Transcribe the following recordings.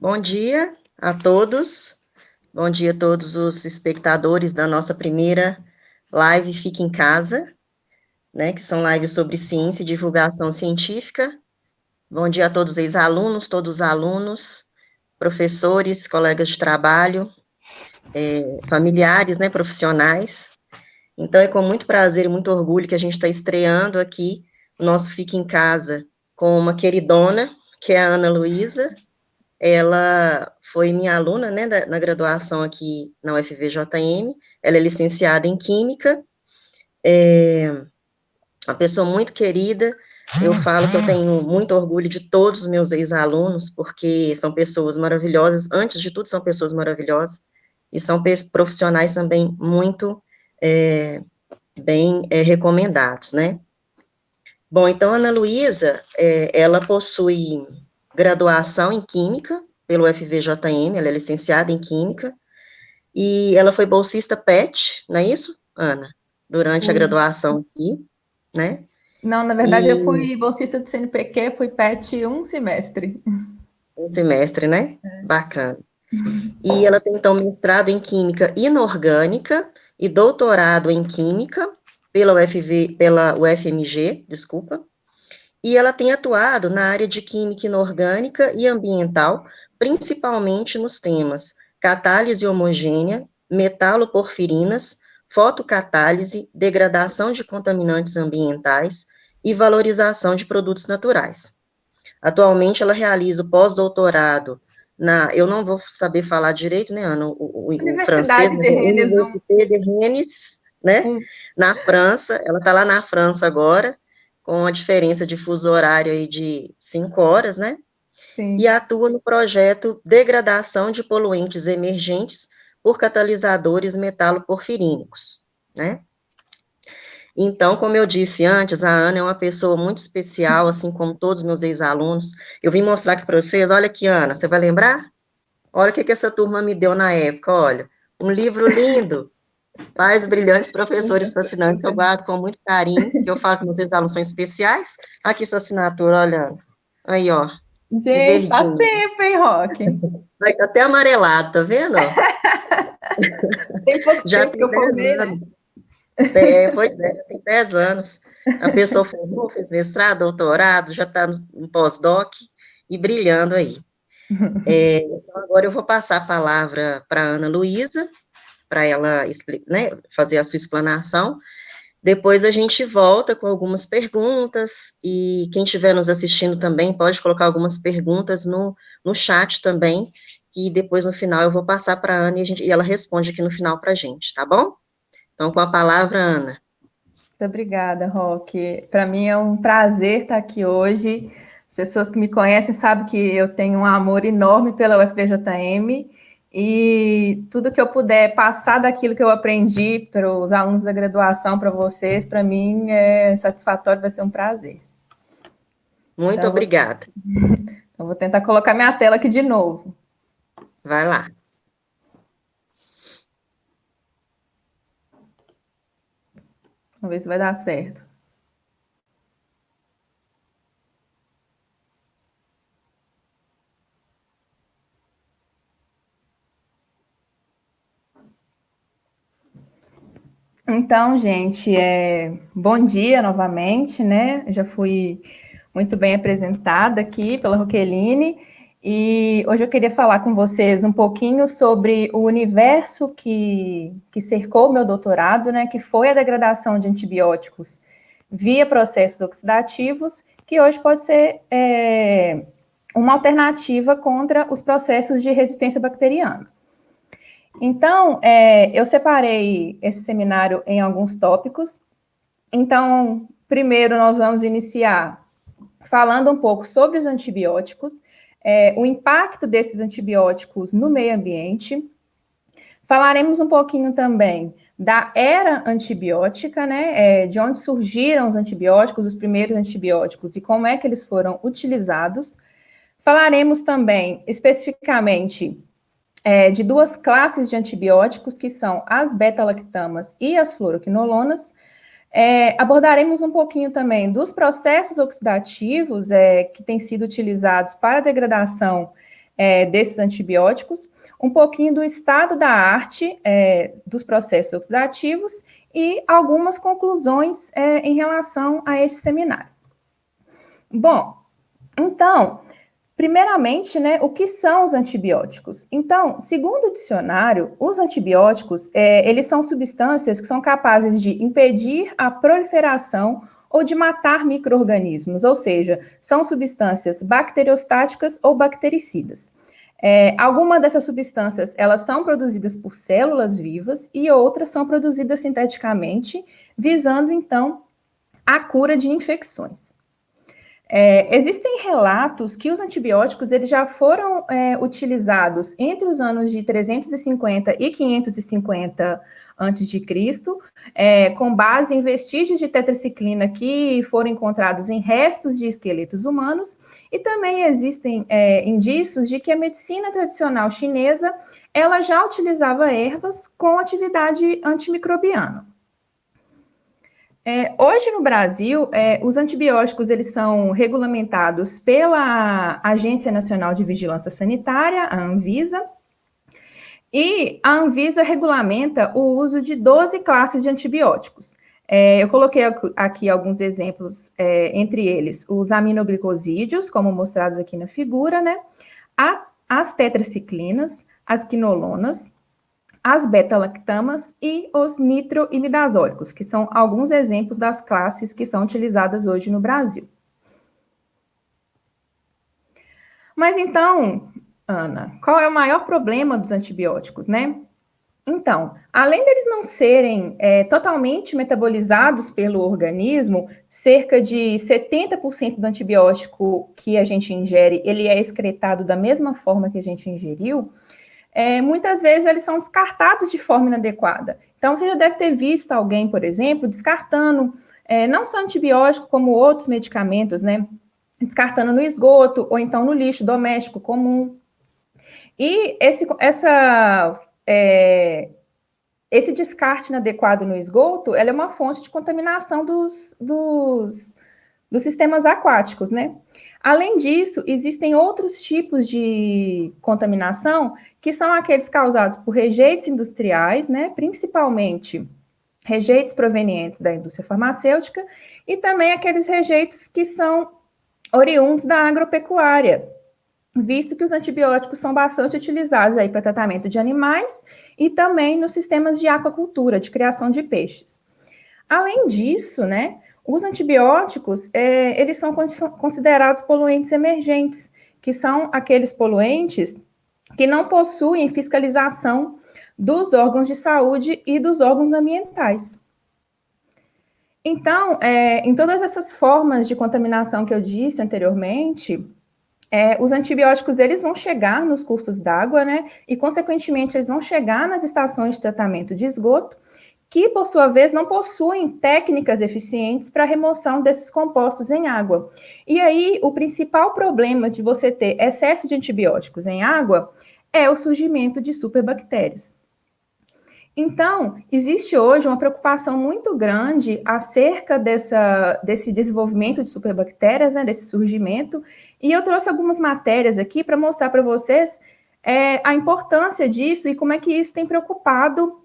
Bom dia a todos. Bom dia a todos os espectadores da nossa primeira live Fica em Casa, né, que são lives sobre ciência e divulgação científica. Bom dia a todos os ex-alunos, todos os alunos, professores, colegas de trabalho, familiares, né, profissionais. Então, é com muito prazer e muito orgulho que a gente está estreando aqui o nosso Fica em Casa com uma queridona, que é a Ana Luísa. Ela foi minha aluna, né, na graduação aqui na UFVJM, ela é licenciada em Química, uma pessoa muito querida. Eu falo que eu tenho muito orgulho de todos os meus ex-alunos, porque são pessoas maravilhosas, antes de tudo são pessoas maravilhosas, e são profissionais também muito bem recomendados, né. Bom, então, a Ana Luísa, ela possui graduação em Química pelo UFVJM, ela é licenciada em Química, e ela foi bolsista PET, não é isso, Ana? Durante a Fui. graduação aqui, né? Não, na verdade, eu E fui bolsista do CNPq, fui PET um semestre. um semestre, né? Bacana. E ela tem, então, mestrado em Química Inorgânica e doutorado em Química pela UFMG, desculpa. E ela tem atuado na área de Química Inorgânica e Ambiental, principalmente nos temas catálise homogênea, metaloporfirinas, fotocatálise, degradação de contaminantes ambientais e valorização de produtos naturais. Atualmente, ela realiza o pós-doutorado eu não vou saber falar direito, né, Ana, o francês, Universidade mas de é Rennes 1. Université de Rennes, né, na França. Ela está lá na França agora, com a diferença de fuso horário aí de 5 horas, né, e Sim. atua no projeto Degradação de Poluentes Emergentes por Catalisadores Metaloporfirínicos, né. Então, como eu disse antes, a Ana é uma pessoa muito especial, assim como todos os meus ex-alunos. Eu vim mostrar aqui para vocês, olha aqui, Ana, você vai lembrar? Olha o que essa turma me deu na época, olha. Um livro lindo, Pais Brilhantes, Professores Fascinantes, que eu guardo com muito carinho, que eu falo que meus ex-alunos são especiais. Aqui sua assinatura, olha. Aí, ó, em Gente, faz verdinho. tempo, hein, Roque? Vai tá até amarelado, tá vendo? Ó? Tem pouco Já tempo que tem eu 10 formei, né? anos. Pois é, já tem 10 anos. A pessoa formou, fez mestrado, doutorado, já está no pós-doc e brilhando aí. Então, agora eu vou passar a palavra para a Ana Luísa, para ela, né, fazer a sua explanação. Depois a gente volta com algumas perguntas, e quem estiver nos assistindo também pode colocar algumas perguntas no chat também, que depois no final eu vou passar para a Ana e ela responde aqui no final para a gente, tá bom? Então, com a palavra, Ana. Muito obrigada, Roque. Para mim é um prazer estar aqui hoje. As pessoas que me conhecem sabem que eu tenho um amor enorme pela UFVJM e tudo que eu puder passar daquilo que eu aprendi para os alunos da graduação, para vocês, para mim é satisfatório, vai ser um prazer. Muito Então, obrigada. vou tentar colocar minha tela aqui de novo. Vai lá. Vamos ver se vai dar certo. Então, gente, bom dia novamente, né? Eu já fui muito bem apresentada aqui pela Roqueline, e hoje eu queria falar com vocês um pouquinho sobre o universo que cercou o meu doutorado, né? Que foi a degradação de antibióticos via processos oxidativos, que hoje pode ser uma alternativa contra os processos de resistência bacteriana. Então, eu separei esse seminário em alguns tópicos. Então, primeiro nós vamos iniciar falando um pouco sobre os antibióticos, o impacto desses antibióticos no meio ambiente. Falaremos um pouquinho também da era antibiótica, né, de onde surgiram os antibióticos, os primeiros antibióticos e como é que eles foram utilizados. Falaremos também especificamente de duas classes de antibióticos, que são as beta-lactamas e as fluoroquinolonas. Abordaremos um pouquinho também dos processos oxidativos que têm sido utilizados para a degradação desses antibióticos, um pouquinho do estado da arte dos processos oxidativos e algumas conclusões em relação a este seminário. Bom, então, primeiramente, né, o que são os antibióticos? Então, segundo o dicionário, os antibióticos, eles são substâncias que são capazes de impedir a proliferação ou de matar micro-organismos, ou seja, são substâncias bacteriostáticas ou bactericidas. Algumas dessas substâncias, elas são produzidas por células vivas e outras são produzidas sinteticamente, visando, então, a cura de infecções. Existem relatos que os antibióticos eles já foram utilizados entre os anos de 350 e 550 a.C., com base em vestígios de tetraciclina que foram encontrados em restos de esqueletos humanos, e também existem indícios de que a medicina tradicional chinesa ela já utilizava ervas com atividade antimicrobiana. Hoje no Brasil, os antibióticos eles são regulamentados pela Agência Nacional de Vigilância Sanitária, a Anvisa, e a Anvisa regulamenta o uso de 12 classes de antibióticos. Eu coloquei aqui alguns exemplos, entre eles os aminoglicosídeos, como mostrados aqui na figura, né? As tetraciclinas, as quinolonas, as beta-lactamas e os nitroimidazólicos, que são alguns exemplos das classes que são utilizadas hoje no Brasil. Mas então, Ana, qual é o maior problema dos antibióticos, né? Então, além deles não serem totalmente metabolizados pelo organismo, cerca de 70% do antibiótico que a gente ingere, ele é excretado da mesma forma que a gente ingeriu, muitas vezes eles são descartados de forma inadequada. Então, você já deve ter visto alguém, por exemplo, descartando, não só antibiótico, como outros medicamentos, né? Descartando no esgoto, ou então no lixo doméstico comum. E esse descarte inadequado no esgoto, ela é uma fonte de contaminação dos sistemas aquáticos, né? Além disso, existem outros tipos de contaminação, que são aqueles causados por rejeitos industriais, né? Principalmente rejeitos provenientes da indústria farmacêutica, e também aqueles rejeitos que são oriundos da agropecuária, visto que os antibióticos são bastante utilizados aí para tratamento de animais e também nos sistemas de aquacultura, de criação de peixes. Além disso, né, os antibióticos, eles são considerados poluentes emergentes, que são aqueles poluentes que não possuem fiscalização dos órgãos de saúde e dos órgãos ambientais. Então, em todas essas formas de contaminação que eu disse anteriormente, os antibióticos, eles vão chegar nos cursos d'água, né, e, consequentemente, eles vão chegar nas estações de tratamento de esgoto, que, por sua vez, não possuem técnicas eficientes para a remoção desses compostos em água. E aí, o principal problema de você ter excesso de antibióticos em água é o surgimento de superbactérias. Então, existe hoje uma preocupação muito grande acerca desse desenvolvimento de superbactérias, né, desse surgimento, e eu trouxe algumas matérias aqui para mostrar para vocês a importância disso e como é que isso tem preocupado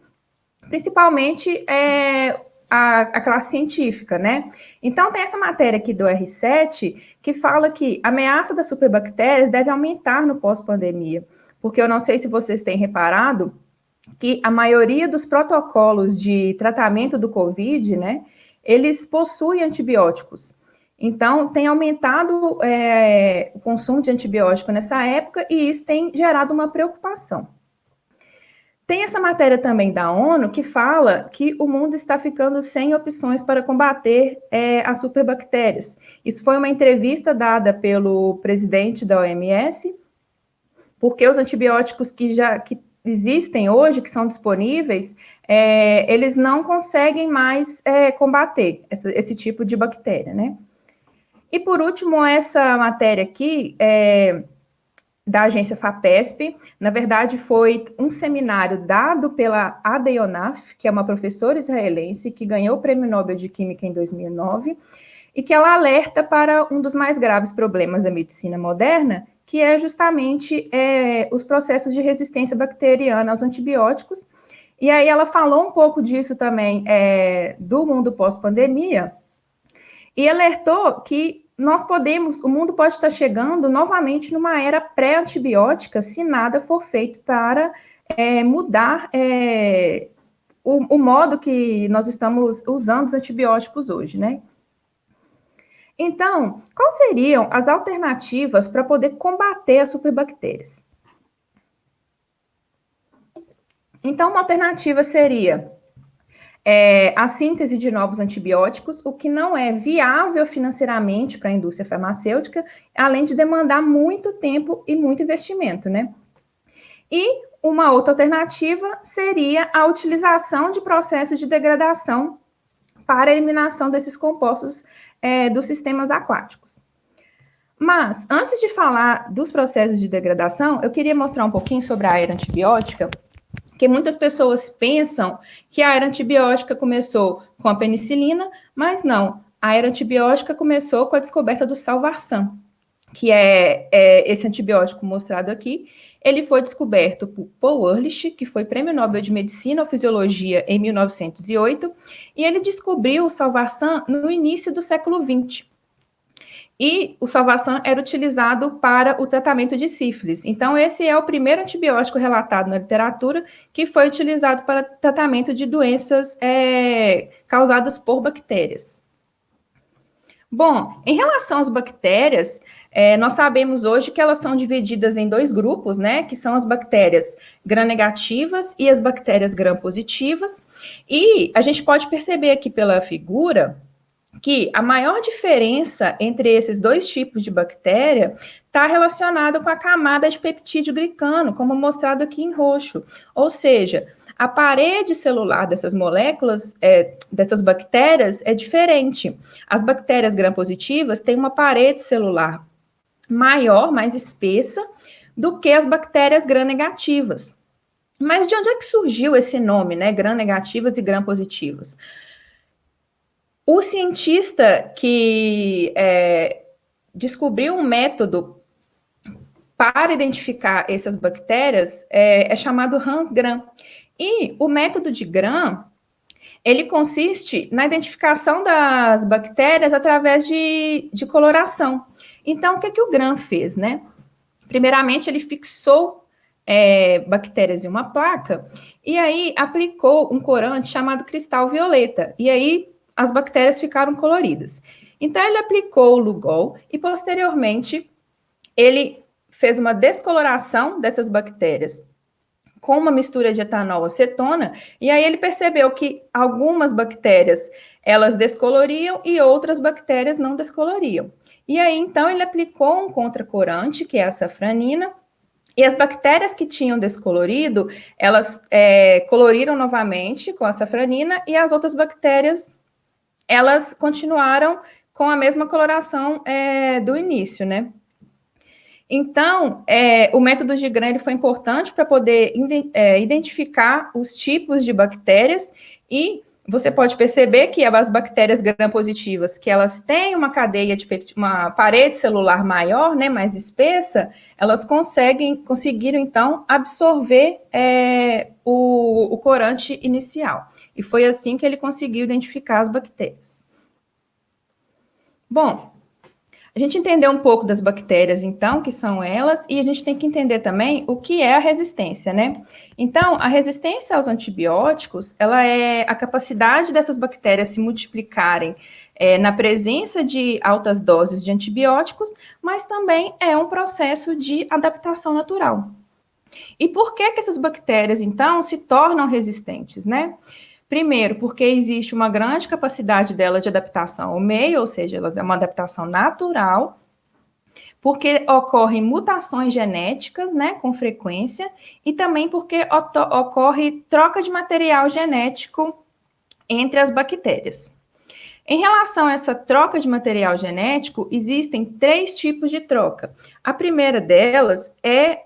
principalmente a classe científica, né? Então, tem essa matéria aqui do R7 que fala que a ameaça das superbactérias deve aumentar no pós-pandemia, porque eu não sei se vocês têm reparado que a maioria dos protocolos de tratamento do COVID, né, eles possuem antibióticos. Então, tem aumentado o consumo de antibiótico nessa época e isso tem gerado uma preocupação. Tem essa matéria também da ONU que fala que o mundo está ficando sem opções para combater as superbactérias. Isso foi uma entrevista dada pelo presidente da OMS, porque os antibióticos que existem hoje, que são disponíveis, eles não conseguem mais combater esse tipo de bactéria, né? E, por último, essa matéria aqui da agência FAPESP, na verdade, foi um seminário dado pela Ada Yonath, que é uma professora israelense que ganhou o Prêmio Nobel de Química em 2009, e que ela alerta para um dos mais graves problemas da medicina moderna, que é justamente os processos de resistência bacteriana aos antibióticos. E aí ela falou um pouco disso também, do mundo pós-pandemia, e alertou que o mundo pode estar chegando novamente numa era pré-antibiótica se nada for feito para mudar o modo que nós estamos usando os antibióticos hoje, né? Então, quais seriam as alternativas para poder combater as superbactérias? Então, uma alternativa seria a síntese de novos antibióticos, o que não é viável financeiramente para a indústria farmacêutica, além de demandar muito tempo e muito investimento, né? E uma outra alternativa seria a utilização de processos de degradação para a eliminação desses compostos dos sistemas aquáticos. Mas, antes de falar dos processos de degradação, eu queria mostrar um pouquinho sobre a era antibiótica, porque muitas pessoas pensam que a era antibiótica começou com a penicilina, mas não. A era antibiótica começou com a descoberta do Salvarsan, que é esse antibiótico mostrado aqui. Ele foi descoberto por Paul Ehrlich, que foi Prêmio Nobel de Medicina ou Fisiologia em 1908, e ele descobriu o Salvarsan no início do século XX. E o Salvarsan era utilizado para o tratamento de sífilis. Então, esse é o primeiro antibiótico relatado na literatura que foi utilizado para tratamento de doenças causadas por bactérias. Bom, em relação às bactérias, nós sabemos hoje que elas são divididas em dois grupos, né? Que são as bactérias gram-negativas e as bactérias gram-positivas. E a gente pode perceber aqui pela figura que a maior diferença entre esses dois tipos de bactéria está relacionada com a camada de peptídeo glicano, como mostrado aqui em roxo. Ou seja, a parede celular dessas moléculas, dessas bactérias, é diferente. As bactérias gram-positivas têm uma parede celular maior, mais espessa, do que as bactérias gram-negativas. Mas de onde é que surgiu esse nome, né? Gram-negativas e gram-positivas? O cientista que descobriu um método para identificar essas bactérias é chamado Hans Gram. E o método de Gram, ele consiste na identificação das bactérias através de coloração. Então, o que o Gram fez, né? Primeiramente, ele fixou bactérias em uma placa e aí aplicou um corante chamado cristal violeta. E aí, as bactérias ficaram coloridas. Então, ele aplicou o Lugol e, posteriormente, ele fez uma descoloração dessas bactérias com uma mistura de etanol acetona, e aí ele percebeu que algumas bactérias, elas descoloriam e outras bactérias não descoloriam. E aí, então, ele aplicou um contracorante, que é a safranina, e as bactérias que tinham descolorido, elas coloriram novamente com a safranina, e as outras bactérias, elas continuaram com a mesma coloração do início, né? Então, o método de Gram ele foi importante para poder identificar os tipos de bactérias e você pode perceber que as bactérias gram-positivas, que elas têm uma cadeia de uma parede celular maior, né, mais espessa, elas conseguiram, então, absorver o corante inicial. E foi assim que ele conseguiu identificar as bactérias. Bom, a gente entendeu um pouco das bactérias, então, que são elas, e a gente tem que entender também o que é a resistência, né? Então, a resistência aos antibióticos, ela é a capacidade dessas bactérias se multiplicarem na presença de altas doses de antibióticos, mas também é um processo de adaptação natural. E por que essas bactérias, então, se tornam resistentes, né? Primeiro, porque existe uma grande capacidade dela de adaptação ao meio, ou seja, elas é uma adaptação natural, porque ocorrem mutações genéticas, né, com frequência, e também porque ocorre troca de material genético entre as bactérias. Em relação a essa troca de material genético, existem 3 tipos de troca. A primeira delas é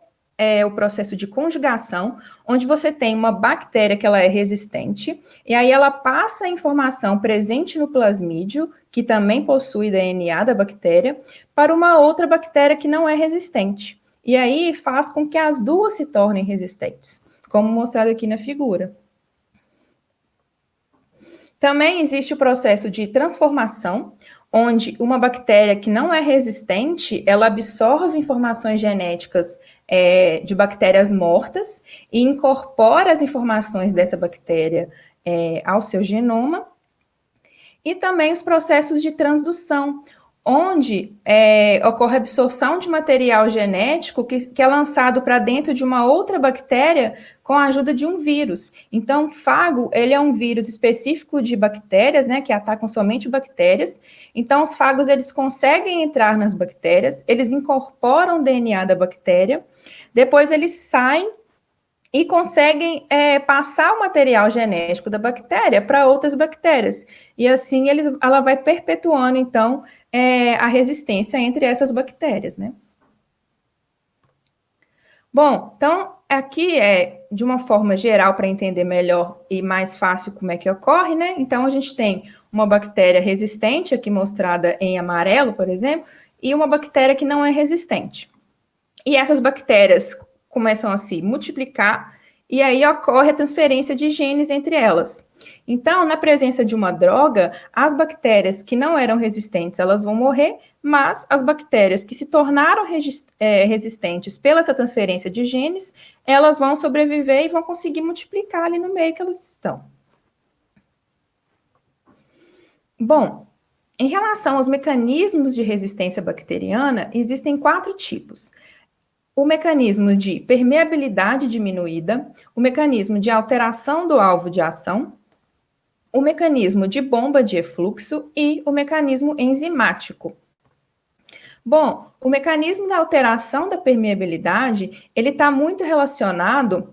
o processo de conjugação, onde você tem uma bactéria que ela é resistente, e aí ela passa a informação presente no plasmídio, que também possui DNA da bactéria, para uma outra bactéria que não é resistente. E aí faz com que as duas se tornem resistentes, como mostrado aqui na figura. Também existe o processo de transformação, onde uma bactéria que não é resistente, ela absorve informações genéticas de bactérias mortas e incorpora as informações dessa bactéria ao seu genoma. E também os processos de transdução, onde ocorre a absorção de material genético que é lançado para dentro de uma outra bactéria com a ajuda de um vírus. Então, o fago, ele é um vírus específico de bactérias, né, que atacam somente bactérias. Então, os fagos, eles conseguem entrar nas bactérias, eles incorporam o DNA da bactéria, depois eles saem e conseguem passar o material genético da bactéria para outras bactérias. E assim ela vai perpetuando, então, a resistência entre essas bactérias, né? Bom, então, aqui de uma forma geral, para entender melhor e mais fácil como é que ocorre, né? Então, a gente tem uma bactéria resistente, aqui mostrada em amarelo, por exemplo, e uma bactéria que não é resistente. E essas bactérias começam a se multiplicar e aí ocorre a transferência de genes entre elas. Então, na presença de uma droga, as bactérias que não eram resistentes, elas vão morrer, mas as bactérias que se tornaram resistentes pela essa transferência de genes, elas vão sobreviver e vão conseguir multiplicar ali no meio que elas estão. Bom, em relação aos mecanismos de resistência bacteriana, existem 4 tipos. O mecanismo de permeabilidade diminuída, o mecanismo de alteração do alvo de ação, o mecanismo de bomba de efluxo e o mecanismo enzimático. Bom, o mecanismo da alteração da permeabilidade, ele está muito relacionado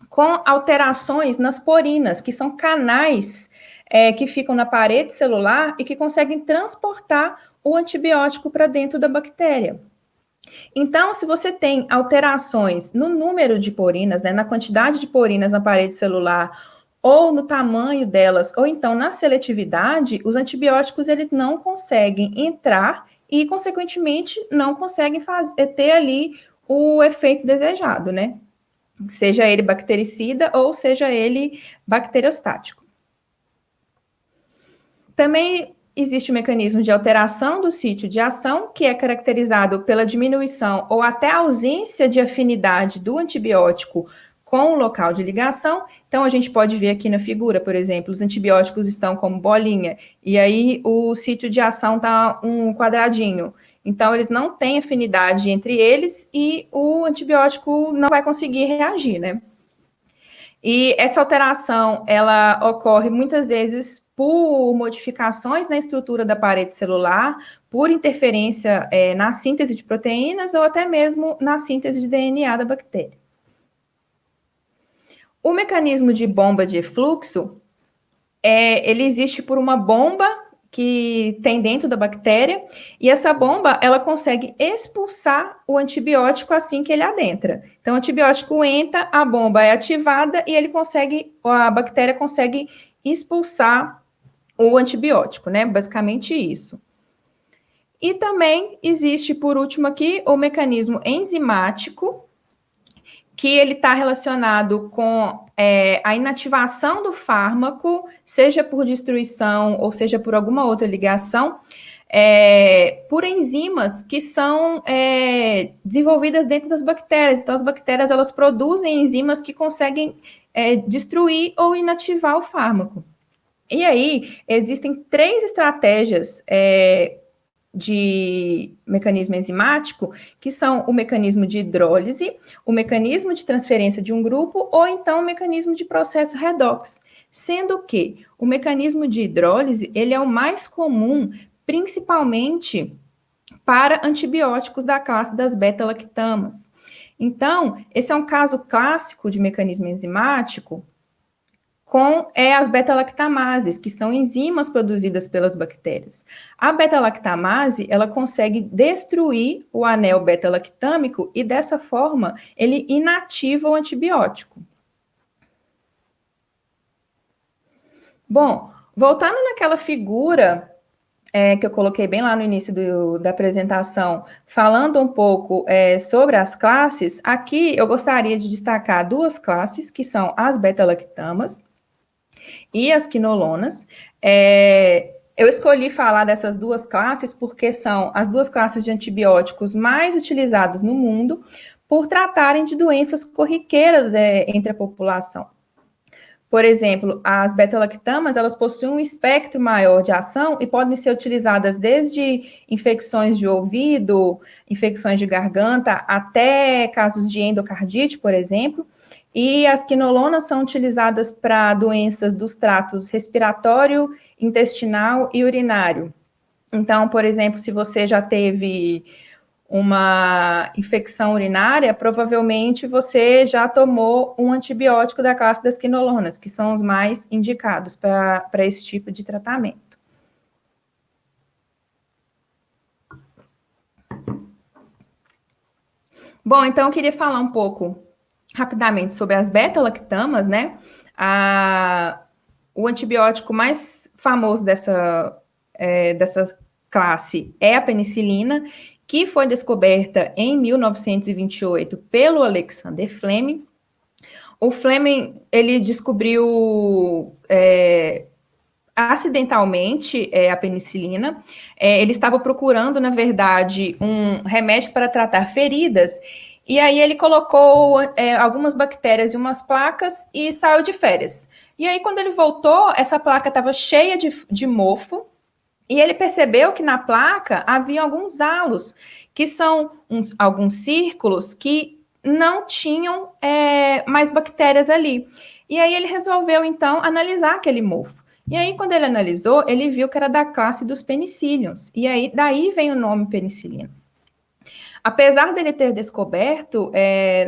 com alterações nas porinas, que são canais que ficam na parede celular e que conseguem transportar o antibiótico para dentro da bactéria. Então, se você tem alterações no número de porinas, né, na quantidade de porinas na parede celular, ou no tamanho delas, ou então na seletividade, os antibióticos eles não conseguem entrar e, consequentemente, não conseguem ter ali o efeito desejado, né? Seja ele bactericida ou seja ele bacteriostático. Também existe o mecanismo de alteração do sítio de ação, que é caracterizado pela diminuição ou até ausência de afinidade do antibiótico com o local de ligação. Então, a gente pode ver aqui na figura, por exemplo, os antibióticos estão como bolinha, e aí o sítio de ação está um quadradinho. Então, eles não têm afinidade entre eles e o antibiótico não vai conseguir reagir, né? E essa alteração, ela ocorre muitas vezes por modificações na estrutura da parede celular, por interferência na síntese de proteínas ou até mesmo na síntese de DNA da bactéria. O mecanismo de bomba de efluxo, ele existe por uma bomba que tem dentro da bactéria, e essa bomba, ela consegue expulsar o antibiótico assim que ele adentra. Então, o antibiótico entra, a bomba é ativada e a bactéria consegue expulsar o antibiótico, né? Basicamente isso. E também existe, por último aqui, o mecanismo enzimático, que ele está relacionado com a inativação do fármaco, seja por destruição ou seja por alguma outra ligação, por enzimas que são desenvolvidas dentro das bactérias. Então, as bactérias elas produzem enzimas que conseguem destruir ou inativar o fármaco. E aí, existem 3 estratégias de mecanismo enzimático, que são o mecanismo de hidrólise, o mecanismo de transferência de um grupo, ou então o mecanismo de processo redox. Sendo que o mecanismo de hidrólise, ele é o mais comum, principalmente para antibióticos da classe das beta-lactamas. Então, esse é um caso clássico de mecanismo enzimático, com as beta-lactamases, que são enzimas produzidas pelas bactérias. A beta-lactamase, ela consegue destruir o anel beta-lactâmico e, dessa forma, ele inativa o antibiótico. Bom, voltando naquela figura que eu coloquei bem lá no início da apresentação, falando um pouco sobre as classes, aqui eu gostaria de destacar duas classes, que são as beta-lactamas e as quinolonas. Eu escolhi falar dessas duas classes porque são as duas classes de antibióticos mais utilizadas no mundo por tratarem de doenças corriqueiras entre a população. Por exemplo, as beta-lactamas, elas possuem um espectro maior de ação e podem ser utilizadas desde infecções de ouvido, infecções de garganta, até casos de endocardite, por exemplo. E as quinolonas são utilizadas para doenças dos tratos respiratório, intestinal e urinário. Então, por exemplo, se você já teve uma infecção urinária, provavelmente você já tomou um antibiótico da classe das quinolonas, que são os mais indicados para esse tipo de tratamento. Bom, então eu queria falar um pouco rapidamente sobre as beta-lactamas, né? O antibiótico mais famoso dessa classe é a penicilina, que foi descoberta em 1928 pelo Alexander Fleming. O Fleming, ele descobriu acidentalmente a penicilina. Ele estava procurando, na verdade, um remédio para tratar feridas, e aí ele colocou algumas bactérias em umas placas e saiu de férias. E aí, quando ele voltou, essa placa estava cheia de mofo, e ele percebeu que na placa havia alguns halos, que são alguns círculos que não tinham mais bactérias ali. E aí ele resolveu, então, analisar aquele mofo. E aí, quando ele analisou, ele viu que era da classe dos penicilliums. E aí, daí vem o nome penicilina. Apesar dele ter descoberto,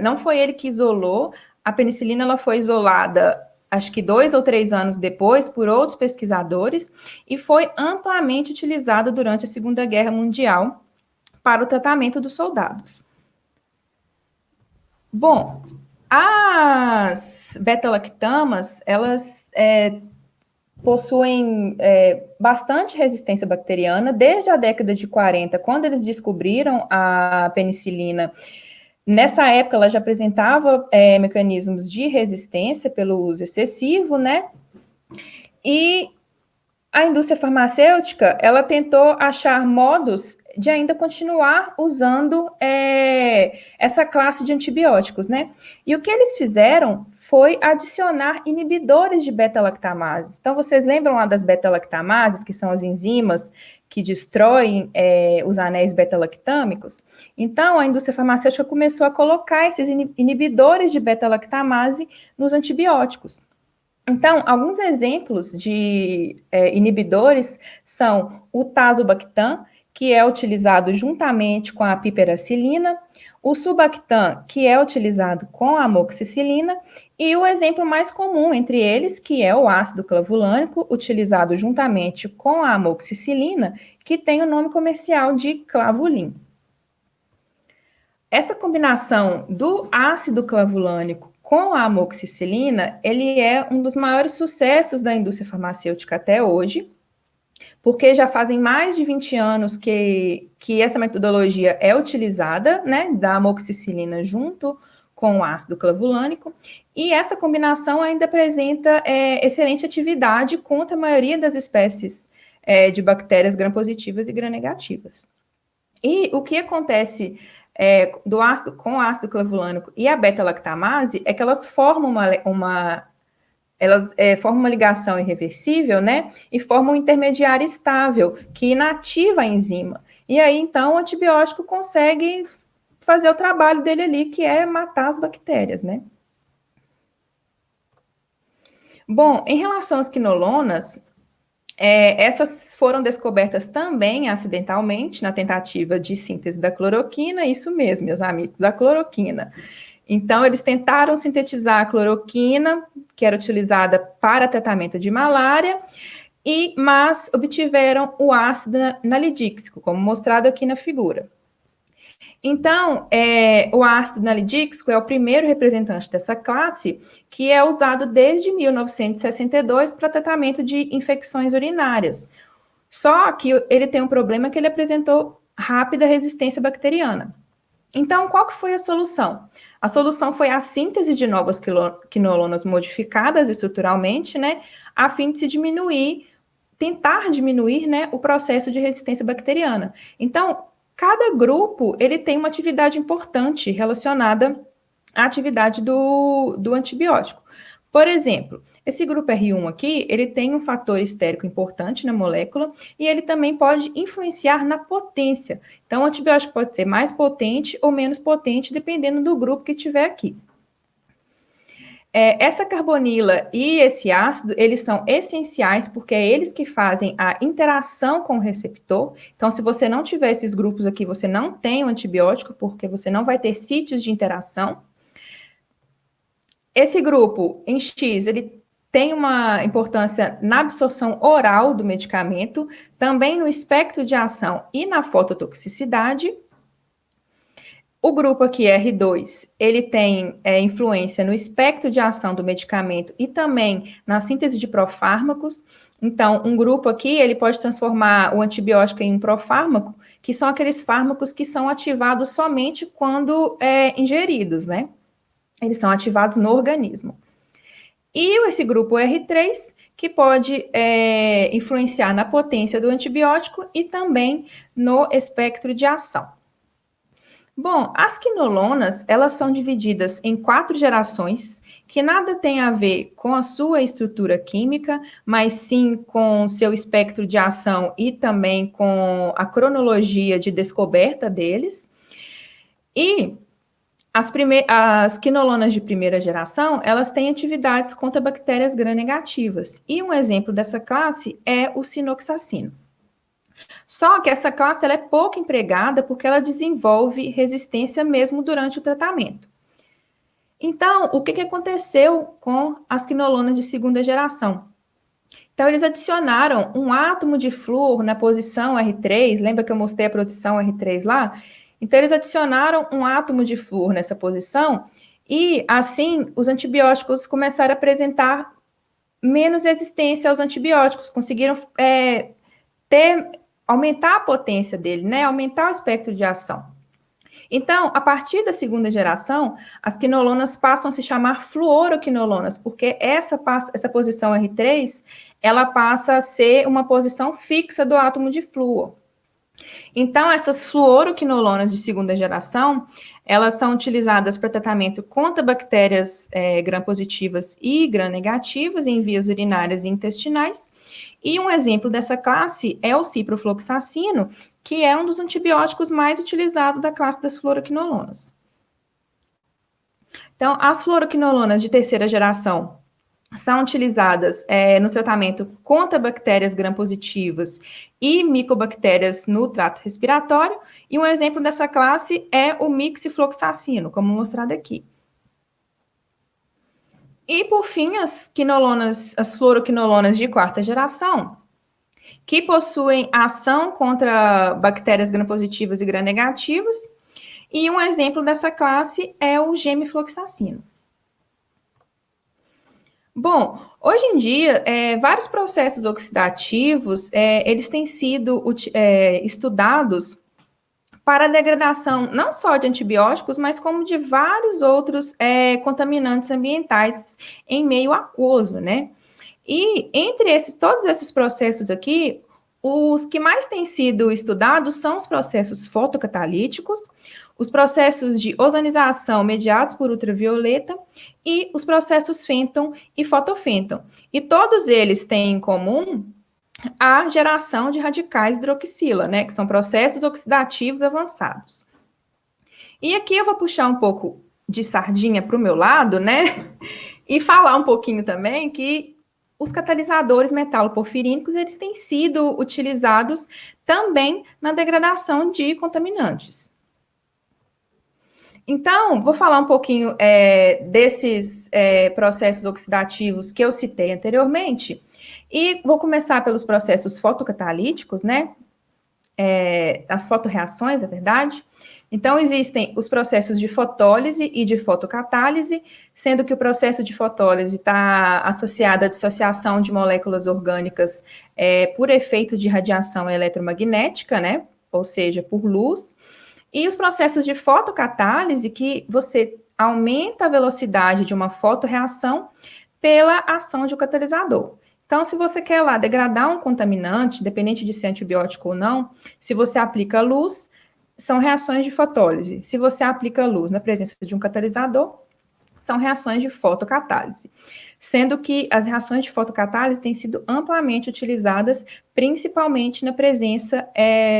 não foi ele que isolou. A penicilina ela foi isolada, acho que 2 ou 3 anos depois, por outros pesquisadores, e foi amplamente utilizada durante a Segunda Guerra Mundial para o tratamento dos soldados. Bom, as beta-lactamas, elas possuem bastante resistência bacteriana. Desde a década de 40, quando eles descobriram a penicilina, nessa época ela já apresentava mecanismos de resistência pelo uso excessivo, né? E a indústria farmacêutica, ela tentou achar modos de ainda continuar usando essa classe de antibióticos, né? E o que eles fizeram foi adicionar inibidores de beta-lactamases. Então, vocês lembram lá das beta-lactamases, que são as enzimas que destroem os anéis beta-lactâmicos? Então, a indústria farmacêutica começou a colocar esses inibidores de beta-lactamase nos antibióticos. Então, alguns exemplos de inibidores são o tazobactam, que é utilizado juntamente com a piperacilina, o subactam, que é utilizado com a amoxicilina, e o exemplo mais comum entre eles, que é o ácido clavulânico, utilizado juntamente com a amoxicilina, que tem o nome comercial de Clavulin. Essa combinação do ácido clavulânico com a amoxicilina, ele é um dos maiores sucessos da indústria farmacêutica até hoje, porque já fazem mais de 20 anos que essa metodologia é utilizada, né, da amoxicilina junto com o ácido clavulânico, e essa combinação ainda apresenta excelente atividade contra a maioria das espécies de bactérias gram-positivas e gram-negativas. E o que acontece com o ácido clavulânico e a beta-lactamase é que elas formam uma ligação irreversível, né? E formam um intermediário estável que inativa a enzima. E aí, então, o antibiótico consegue fazer o trabalho dele ali, que é matar as bactérias, né? Bom, em relação às quinolonas, essas foram descobertas também acidentalmente na tentativa de síntese da cloroquina, isso mesmo, meus amigos, da cloroquina. Então, eles tentaram sintetizar a cloroquina, que era utilizada para tratamento de malária, mas obtiveram o ácido nalidíxico, como mostrado aqui na figura. Então, o ácido nalidíxico é o primeiro representante dessa classe, que é usado desde 1962 para tratamento de infecções urinárias. Só que ele tem um problema que ele apresentou rápida resistência bacteriana. Então, qual que foi a solução? A solução foi a síntese de novas quinolonas modificadas estruturalmente, né, a fim de se diminuir, tentar diminuir, né, o processo de resistência bacteriana. Então, cada grupo, ele tem uma atividade importante relacionada à atividade do antibiótico. Por exemplo, esse grupo R1 aqui, ele tem um fator estérico importante na molécula e ele também pode influenciar na potência. Então, o antibiótico pode ser mais potente ou menos potente, dependendo do grupo que tiver aqui. Essa carbonila e esse ácido, eles são essenciais porque é eles que fazem a interação com o receptor. Então, se você não tiver esses grupos aqui, você não tem o antibiótico, porque você não vai ter sítios de interação. Esse grupo, em X, ele tem uma importância na absorção oral do medicamento, também no espectro de ação e na fototoxicidade. O grupo aqui, R2, ele tem influência no espectro de ação do medicamento e também na síntese de profármacos. Então, um grupo aqui, ele pode transformar o antibiótico em um profármaco, que são aqueles fármacos que são ativados somente quando ingeridos, né? Eles são ativados no organismo. E esse grupo R3, que pode influenciar na potência do antibiótico e também no espectro de ação. Bom, as quinolonas, elas são divididas em 4 gerações, que nada tem a ver com a sua estrutura química, mas sim com seu espectro de ação e também com a cronologia de descoberta deles. E as quinolonas de primeira geração, elas têm atividades contra bactérias gram-negativas. E um exemplo dessa classe é o sinoxacino. Só que essa classe ela é pouco empregada porque ela desenvolve resistência mesmo durante o tratamento. Então, o que aconteceu com as quinolonas de segunda geração? Então, eles adicionaram um átomo de flúor na posição R3, lembra que eu mostrei a posição R3 lá? Então, eles adicionaram um átomo de flúor nessa posição e, assim, os antibióticos começaram a apresentar menos resistência aos antibióticos, conseguiram aumentar a potência dele, né? Aumentar o espectro de ação. Então, a partir da segunda geração, as quinolonas passam a se chamar fluoroquinolonas, porque essa posição R3, ela passa a ser uma posição fixa do átomo de flúor. Então, essas fluoroquinolonas de segunda geração, elas são utilizadas para tratamento contra bactérias gram-positivas e gram-negativas em vias urinárias e intestinais. E um exemplo dessa classe é o ciprofloxacino, que é um dos antibióticos mais utilizados da classe das fluoroquinolonas. Então, as fluoroquinolonas de terceira geração são utilizadas no tratamento contra bactérias gram-positivas e micobactérias no trato respiratório, e um exemplo dessa classe é o mixifloxacino, como mostrado aqui. E, por fim, as fluoroquinolonas de quarta geração, que possuem ação contra bactérias gram-positivas e gram-negativas, e um exemplo dessa classe é o gemifloxacino. Bom, hoje em dia, vários processos oxidativos, eles têm sido estudados para a degradação não só de antibióticos, mas como de vários outros contaminantes ambientais em meio aquoso, né? E entre todos esses processos aqui, os que mais têm sido estudados são os processos fotocatalíticos, os processos de ozonização mediados por ultravioleta e os processos fenton e fotofenton. E todos eles têm em comum a geração de radicais hidroxila, né, que são processos oxidativos avançados. E aqui eu vou puxar um pouco de sardinha para o meu lado, né, e falar um pouquinho também que os catalisadores metaloporfirínicos, eles têm sido utilizados também na degradação de contaminantes. Então, vou falar um pouquinho desses processos oxidativos que eu citei anteriormente, e vou começar pelos processos fotocatalíticos, né? As fotorreações, é verdade. Então, existem os processos de fotólise e de fotocatálise, sendo que o processo de fotólise está associado à dissociação de moléculas orgânicas por efeito de radiação eletromagnética, né? Ou seja, por luz. E os processos de fotocatálise, que você aumenta a velocidade de uma fotorreação pela ação de um catalisador. Então, se você quer lá degradar um contaminante, independente de ser antibiótico ou não, se você aplica luz, são reações de fotólise. Se você aplica luz na presença de um catalisador, são reações de fotocatálise. Sendo que as reações de fotocatálise têm sido amplamente utilizadas, principalmente na presença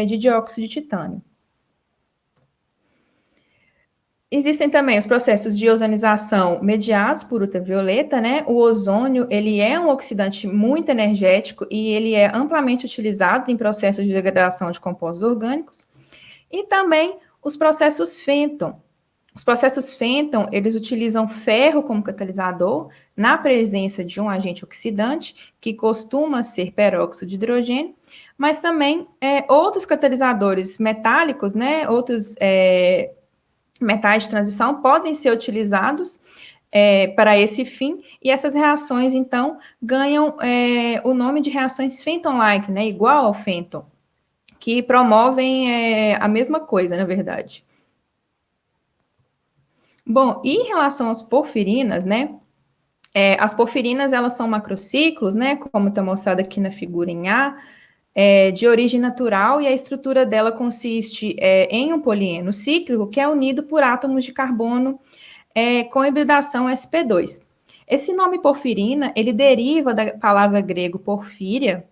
de dióxido de titânio. Existem também os processos de ozonização mediados por ultravioleta, né? O ozônio, ele é um oxidante muito energético e ele é amplamente utilizado em processos de degradação de compostos orgânicos. E também os processos Fenton. Os processos Fenton, eles utilizam ferro como catalisador na presença de um agente oxidante, que costuma ser peróxido de hidrogênio, mas também outros catalisadores metálicos, né? Outros metais de transição podem ser utilizados para esse fim, e essas reações, então, ganham o nome de reações Fenton-like, né, igual ao Fenton, que promovem a mesma coisa, na verdade. Bom, e em relação às porfirinas, né, as porfirinas, elas são macrociclos, né, como está mostrado aqui na figura em A, de origem natural, e a estrutura dela consiste em um polieno cíclico que é unido por átomos de carbono com hibridação sp2. Esse nome porfirina, ele deriva da palavra grego porfíria,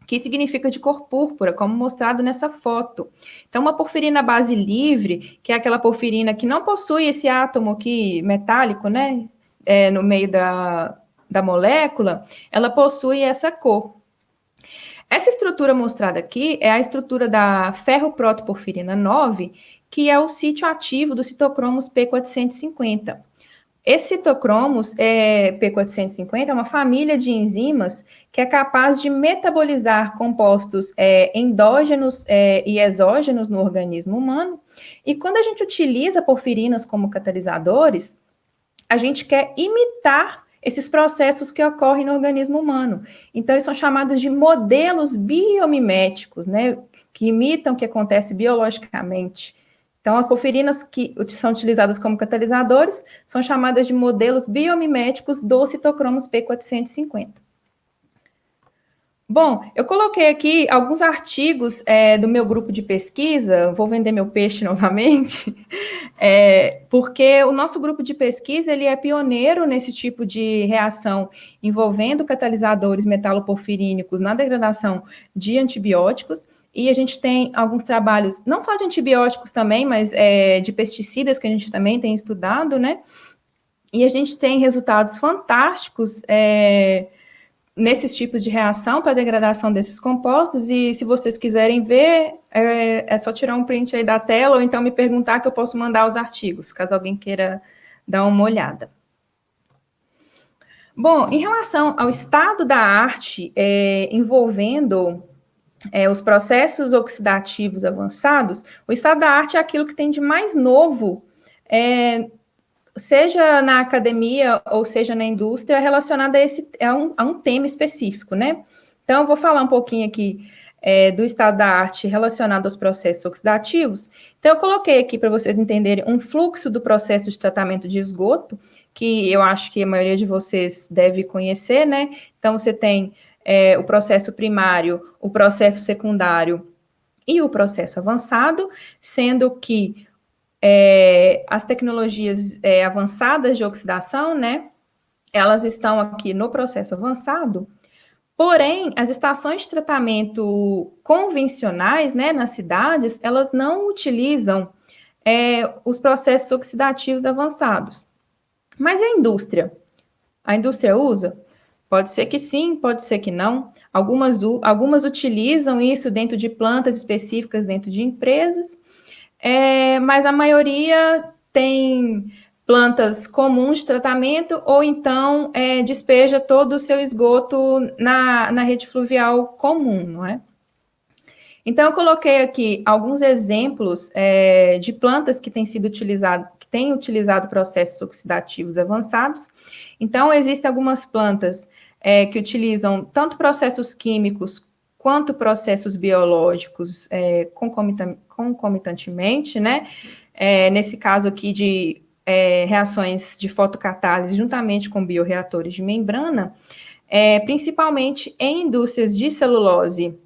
que significa de cor púrpura, como mostrado nessa foto. Então, uma porfirina base livre, que é aquela porfirina que não possui esse átomo aqui metálico, né, no meio da molécula, ela possui essa cor. Essa estrutura mostrada aqui é a estrutura da ferroprotoporfirina 9, que é o sítio ativo do citocromos P450. Esse citocromos P450 é uma família de enzimas que é capaz de metabolizar compostos endógenos e exógenos no organismo humano. E quando a gente utiliza porfirinas como catalisadores, a gente quer imitar esses processos que ocorrem no organismo humano. Então, eles são chamados de modelos biomiméticos, né, que imitam o que acontece biologicamente. Então, as porfirinas que são utilizadas como catalisadores são chamadas de modelos biomiméticos do citocromos P450. Bom, eu coloquei aqui alguns artigos do meu grupo de pesquisa, vou vender meu peixe novamente, porque o nosso grupo de pesquisa ele é pioneiro nesse tipo de reação envolvendo catalisadores metaloporfirínicos na degradação de antibióticos, e a gente tem alguns trabalhos, não só de antibióticos também, mas de pesticidas que a gente também tem estudado, né? E a gente tem resultados fantásticos nesses tipos de reação para degradação desses compostos, e se vocês quiserem ver, é só tirar um print aí da tela, ou então me perguntar que eu posso mandar os artigos, caso alguém queira dar uma olhada. Bom, em relação ao estado da arte envolvendo os processos oxidativos avançados, o estado da arte é aquilo que tem de mais novo, seja na academia ou seja na indústria, relacionada a um tema específico, né? Então, eu vou falar um pouquinho aqui do estado da arte relacionado aos processos oxidativos. Então, eu coloquei aqui para vocês entenderem um fluxo do processo de tratamento de esgoto, que eu acho que a maioria de vocês deve conhecer, né? Então, você tem o processo primário, o processo secundário e o processo avançado, sendo que as tecnologias avançadas de oxidação, né, elas estão aqui no processo avançado, porém, as estações de tratamento convencionais, né, nas cidades, elas não utilizam os processos oxidativos avançados. Mas e a indústria? A indústria usa? Pode ser que sim, pode ser que não. Algumas utilizam isso dentro de plantas específicas, dentro de empresas, mas a maioria tem plantas comuns de tratamento, ou então despeja todo o seu esgoto na rede fluvial comum, não é? Então, eu coloquei aqui alguns exemplos de plantas que têm sido utilizadas, que têm utilizado processos oxidativos avançados. Então, existem algumas plantas que utilizam tanto processos químicos quanto processos biológicos concomitantemente, né? Nesse caso aqui de reações de fotocatálise juntamente com bioreatores de membrana, principalmente em indústrias de celulose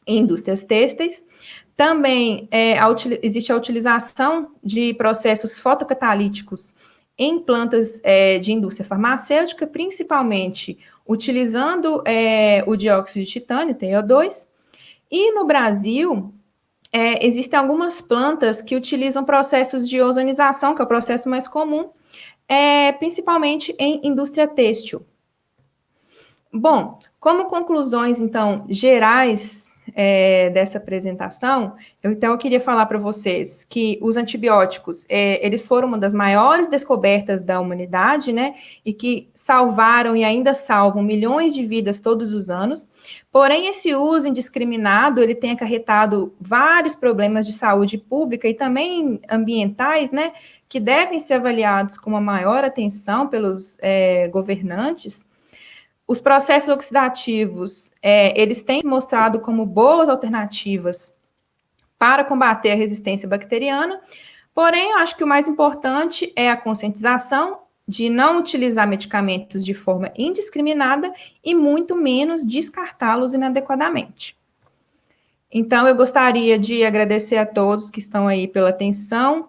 e indústrias têxteis. Também existe a utilização de processos fotocatalíticos em plantas de indústria farmacêutica, principalmente utilizando o dióxido de titânio, TiO2. E no Brasil, existem algumas plantas que utilizam processos de ozonização, que é o processo mais comum, principalmente em indústria têxtil. Bom, como conclusões, então, gerais dessa apresentação, eu queria falar para vocês que os antibióticos, eles foram uma das maiores descobertas da humanidade, né, e que salvaram e ainda salvam milhões de vidas todos os anos, porém, esse uso indiscriminado, ele tem acarretado vários problemas de saúde pública e também ambientais, né, que devem ser avaliados com uma maior atenção pelos governantes. Os processos oxidativos, eles têm se mostrado como boas alternativas para combater a resistência bacteriana, porém, eu acho que o mais importante é a conscientização de não utilizar medicamentos de forma indiscriminada e muito menos descartá-los inadequadamente. Então, eu gostaria de agradecer a todos que estão aí pela atenção,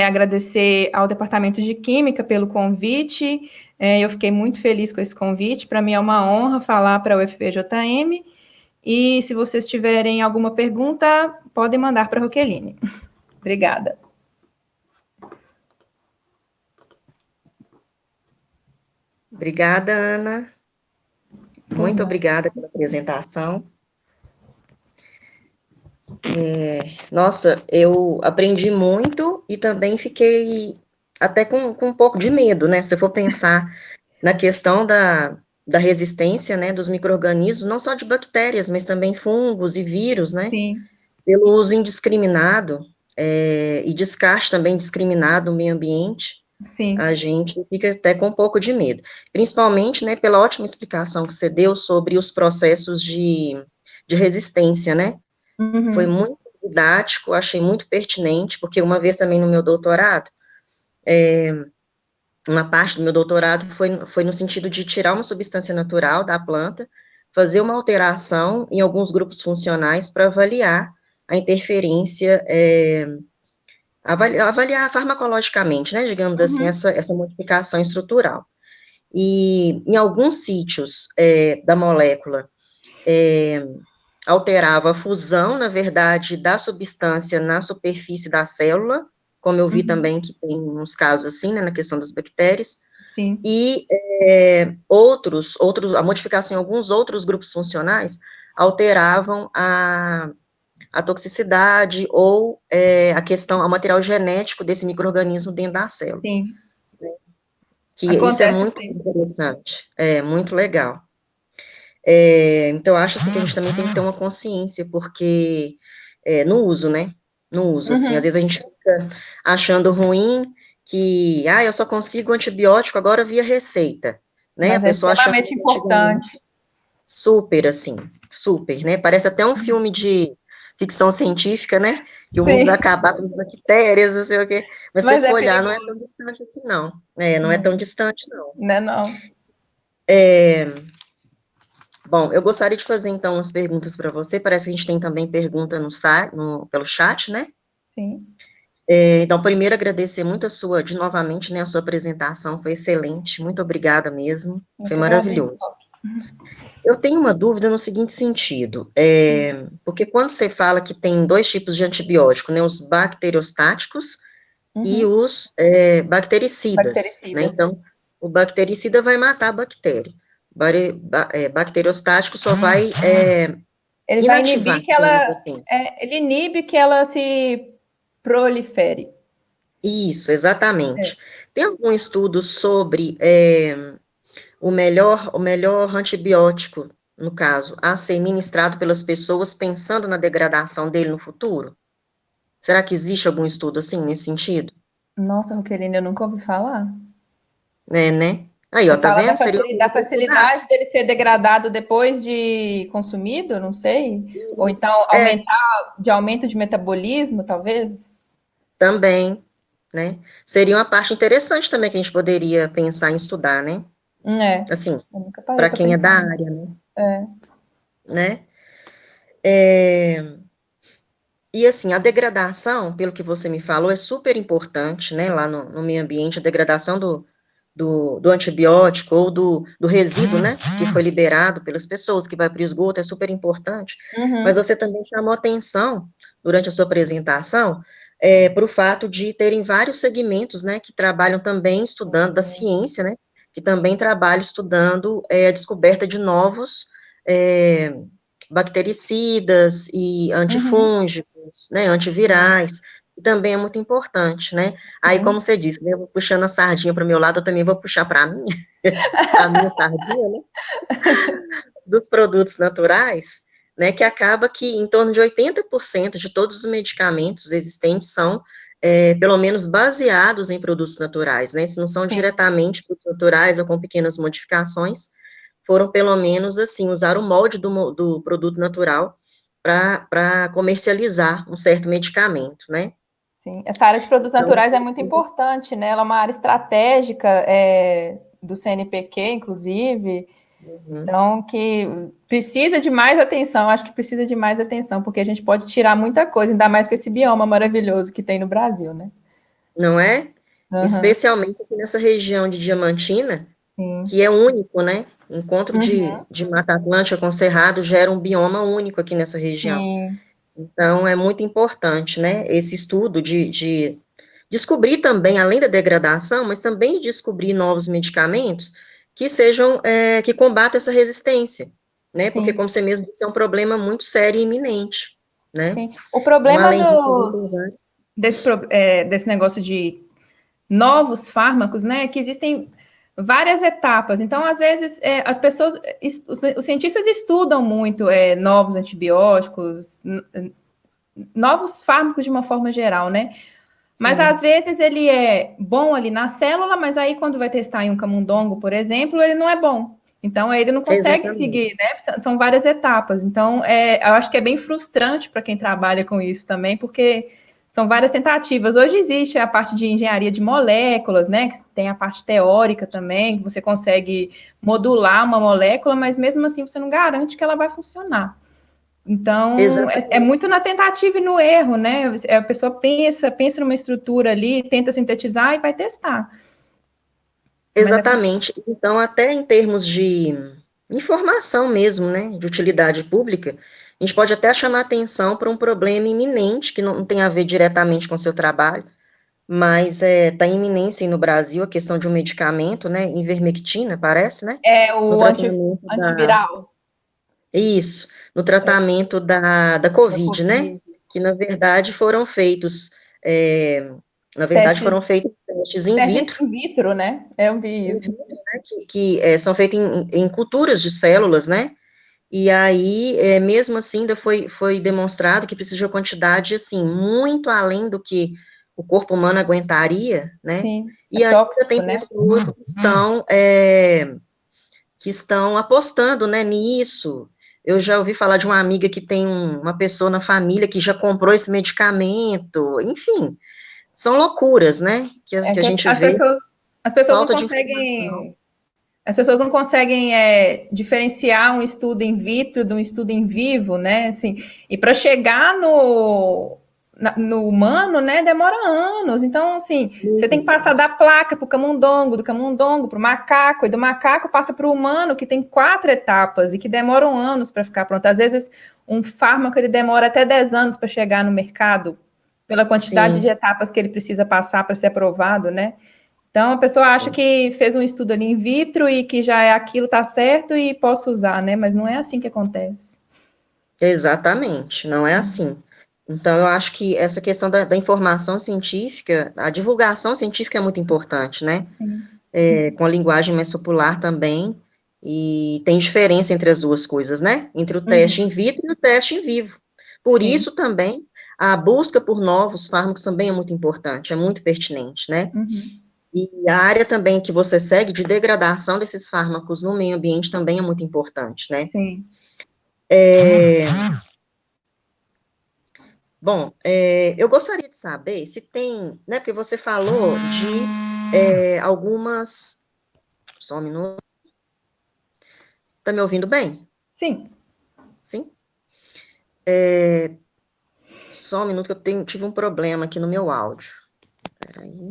agradecer ao Departamento de Química pelo convite. Eu fiquei muito feliz com esse convite. Para mim é uma honra falar para a UFVJM. E se vocês tiverem alguma pergunta, podem mandar para a Roqueline. Obrigada. Obrigada, Ana. Muito obrigada pela apresentação. Nossa, eu aprendi muito e também fiquei até com um pouco de medo, né? Se eu for pensar na questão da resistência, né, dos micro-organismos, não só de bactérias, mas também fungos e vírus, né? Sim. Pelo uso indiscriminado e descarte também indiscriminado no meio ambiente. Sim. A gente fica até com um pouco de medo. Principalmente, né, pela ótima explicação que você deu sobre os processos de resistência, né? Uhum. Foi muito didático, achei muito pertinente, porque uma vez também no meu doutorado, uma parte do meu doutorado foi no sentido de tirar uma substância natural da planta, fazer uma alteração em alguns grupos funcionais para avaliar a interferência, avaliar farmacologicamente, né, digamos assim, essa modificação estrutural. E em alguns sítios da molécula, alterava a fusão, na verdade, da substância na superfície da célula, como eu vi também que tem uns casos assim, né, na questão das bactérias. Sim. E a modificação em alguns outros grupos funcionais alteravam a toxicidade ou o material genético desse micro-organismo dentro da célula. Sim. Que isso é muito interessante, muito legal. Então, eu acho assim, que a gente também tem que ter uma consciência, porque no uso, né? No uso, assim, às vezes a gente fica achando ruim que, eu só consigo antibiótico agora via receita, né? Mas a pessoa é extremamente importante. Super, assim, super, né? Parece até um filme de ficção científica, né? Que o Sim. mundo vai acabar com as bactérias, não sei o quê. Mas se você for olhar, perigoso. não é tão distante assim, não. Não é tão distante, não. Não é não. Bom, eu gostaria de fazer, então, umas perguntas para você. Parece que a gente tem também pergunta pelo chat, né? Sim. Então, primeiro, agradecer muito novamente, né, a sua apresentação, foi excelente, muito obrigada mesmo, foi maravilhoso. Eu tenho uma dúvida no seguinte sentido, porque quando você fala que tem dois tipos de antibiótico, né, os bacteriostáticos e os bactericidas, né? Então, o bactericida vai matar a bactéria. Bacteriostático só vai ele vai inativar, inibir que ela, assim. ele inibe que ela se prolifere. Isso, exatamente. Tem algum estudo sobre o melhor antibiótico no caso, a ser ministrado pelas pessoas pensando na degradação dele no futuro? Será que existe algum estudo assim, nesse sentido? Nossa, Roqueline, eu nunca ouvi falar. Né? Aí, ó, Você tá fala vendo? Seria uma da coisa para estudar. facilidade dele ser degradado depois de consumido, não sei. Ou então Isso. aumento de metabolismo, talvez. Também, né? Seria uma parte interessante também que a gente poderia pensar em estudar, né? É, Assim, eu nunca parei para para quem é da pensar nisso. área, né? É, Né? É, e assim, a degradação, pelo que você me falou, é super importante, né? Lá no meio ambiente, a degradação do antibiótico ou do resíduo, né? Que foi liberado pelas pessoas, que vai para o esgoto, é super importante. Mas uhum, você também chamou atenção, durante a sua apresentação, para o fato de terem vários segmentos, né? Que trabalham também estudando da ciência, né? Que também trabalham estudando a descoberta de novos bactericidas e uhum, antifúngicos, né, antivirais, e também é muito importante, né? Aí, como sim, você disse, né, eu vou puxando a sardinha para o meu lado, eu também vou puxar para mim, a minha sardinha, né, dos produtos naturais, né, que acaba que em torno de 80% de todos os medicamentos existentes são, pelo menos, baseados em produtos naturais, né, se não são sim. diretamente produtos naturais ou com pequenas modificações, foram pelo menos assim, usar o molde do produto natural para comercializar um certo medicamento, né? Sim, essa área de produtos Então, naturais é muito importante, né? Ela é uma área estratégica do CNPq, inclusive, uhum, então que precisa de mais atenção, acho que precisa de mais atenção, porque a gente pode tirar muita coisa, ainda mais com esse bioma maravilhoso que tem no Brasil, né? não é? Uhum, Especialmente aqui nessa região de Diamantina, sim, que é único, né? Encontro uhum, de Mata Atlântica com Cerrado gera um bioma único aqui nessa região. sim, Então, é muito importante, né? Esse estudo de descobrir também, além da degradação, mas também de descobrir novos medicamentos que sejam, que combatam essa resistência, né? Porque, sim, como você mesmo disse, é um problema muito sério e iminente, né? sim. O Então, problema além disso, a gente tem vários. desse negócio de novos fármacos, né, que existem várias etapas. Então, às vezes, as pessoas, os cientistas estudam muito novos antibióticos, novos fármacos de uma forma geral, né? Mas às Sim, vezes ele é bom ali na célula, mas aí quando vai testar em um camundongo, por exemplo, ele não é bom. Então ele não consegue exatamente. seguir, né? São várias etapas. Então eu acho que é bem frustrante para quem trabalha com isso também, porque são várias tentativas. Hoje existe a parte de engenharia de moléculas, né? Que tem a parte teórica também, que você consegue modular uma molécula, mas mesmo assim você não garante que ela vai funcionar. Então, é Exatamente. muito na tentativa e no erro, né? A pessoa pensa numa estrutura ali, tenta sintetizar e vai testar. Mas Exatamente. Então, até em termos de informação mesmo, né, de utilidade pública, a gente pode até chamar atenção para um problema iminente, que não tem a ver diretamente com o seu trabalho, mas está em iminência aí no Brasil a questão de um medicamento, né, ivermectina, parece, né, é no o tratamento antiviral isso, no tratamento da da COVID, né, Covid. que é, na verdade Testes, foram feitos testes in testes vitro, in vitro, né? Eu vi isso. né, que são feitos em culturas de células, né, e aí, mesmo assim, ainda foi demonstrado que precisa de uma quantidade, assim, muito além do que o corpo humano aguentaria, né, Sim, é e ainda tóxico, tem né? pessoas que estão apostando, né, nisso. Eu já ouvi falar de uma amiga que tem uma pessoa na família que já comprou esse medicamento, enfim, são loucuras, né, É que a que gente vê, as pessoas não falta de informação. conseguem. As pessoas não conseguem diferenciar um estudo in vitro de um estudo em vivo, né? Assim, e para chegar no humano, né, demora anos. Então, assim, você tem que Muitos passar da anos. placa para o camundongo, do camundongo para o macaco, e do macaco passa para o humano, que tem 4 etapas e que demoram anos para ficar pronto. Às vezes, um fármaco ele demora até 10 anos para chegar no mercado, pela quantidade de Sim, etapas que ele precisa passar para ser aprovado, né? Então, a pessoa acha sim. que fez um estudo ali in vitro e que já é aquilo, tá certo e posso usar, né? Mas não é assim que acontece. Exatamente, não é assim. Então, eu acho que essa questão da informação científica, a divulgação científica é muito importante, né? Sim. Com a linguagem mais popular também, E tem diferença entre as duas coisas, né? Entre o teste in Uhum. vitro e o teste em vivo. Por Sim. isso também a busca por novos fármacos também é muito importante, é muito pertinente, né? Uhum. E a área também que você segue de degradação desses fármacos no meio ambiente também é muito importante, né? Sim. É, bom, eu gostaria de saber se tem, né? Porque você falou de algumas. Só um minuto. Tá me ouvindo bem? Sim. Sim? Só um minuto que tive um problema aqui no meu áudio. Peraí.